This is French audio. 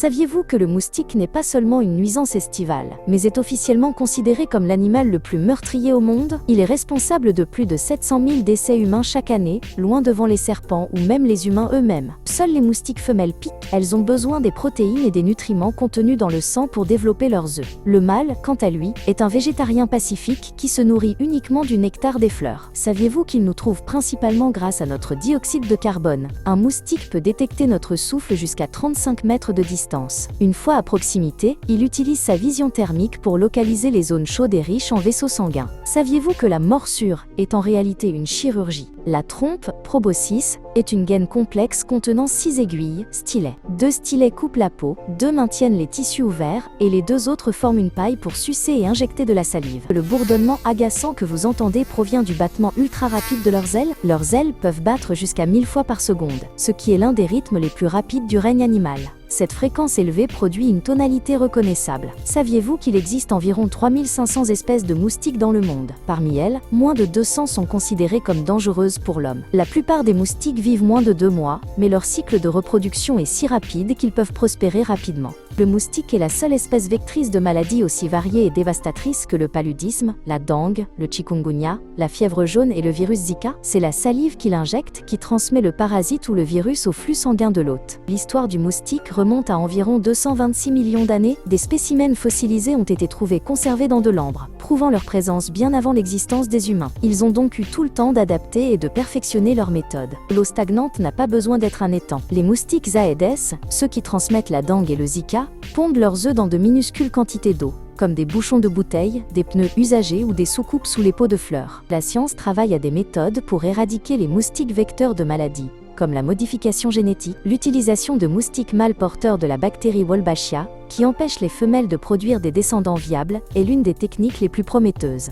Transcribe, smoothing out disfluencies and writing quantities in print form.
Saviez-vous que le moustique n'est pas seulement une nuisance estivale, mais est officiellement considéré comme l'animal le plus meurtrier au monde? Il est responsable de plus de 700 000 décès humains chaque année, loin devant les serpents ou même les humains eux-mêmes. Seules les moustiques femelles piquent, elles ont besoin des protéines et des nutriments contenus dans le sang pour développer leurs œufs. Le mâle, quant à lui, est un végétarien pacifique qui se nourrit uniquement du nectar des fleurs. Saviez-vous qu'il nous trouve principalement grâce à notre dioxyde de carbone? Un moustique peut détecter notre souffle jusqu'à 35 mètres de distance. Une fois à proximité, il utilise sa vision thermique pour localiser les zones chaudes et riches en vaisseaux sanguins. Saviez-vous que la morsure est en réalité une chirurgie? La trompe, proboscis, est une gaine complexe contenant 6 aiguilles, stylets. 2 stylets coupent la peau, 2 maintiennent les tissus ouverts et les 2 autres forment une paille pour sucer et injecter de la salive. Le bourdonnement agaçant que vous entendez provient du battement ultra rapide de leurs ailes. Leurs ailes peuvent battre jusqu'à 1000 fois par seconde, ce qui est l'un des rythmes les plus rapides du règne animal. Cette fréquence élevée produit une tonalité reconnaissable. Saviez-vous qu'il existe environ 3500 espèces de moustiques dans le monde? Parmi elles, moins de 200 sont considérées comme dangereuses pour l'homme. La plupart des moustiques vivent moins de 2 mois, mais leur cycle de reproduction est si rapide qu'ils peuvent prospérer rapidement. Le moustique est la seule espèce vectrice de maladies aussi variées et dévastatrices que le paludisme, la dengue, le chikungunya, la fièvre jaune et le virus Zika. C'est la salive qu'il injecte qui transmet le parasite ou le virus au flux sanguin de l'hôte. L'histoire du moustique remonte à environ 226 millions d'années. Des spécimens fossilisés ont été trouvés conservés dans de l'ambre, prouvant leur présence bien avant l'existence des humains. Ils ont donc eu tout le temps d'adapter et de perfectionner leurs méthodes. L'eau stagnante n'a pas besoin d'être un étang. Les moustiques Aedes, ceux qui transmettent la dengue et le Zika, pondent leurs œufs dans de minuscules quantités d'eau, comme des bouchons de bouteilles, des pneus usagés ou des soucoupes sous les pots de fleurs. La science travaille à des méthodes pour éradiquer les moustiques vecteurs de maladies, comme la modification génétique, l'utilisation de moustiques mâles porteurs de la bactérie Wolbachia, qui empêche les femelles de produire des descendants viables, est l'une des techniques les plus prometteuses.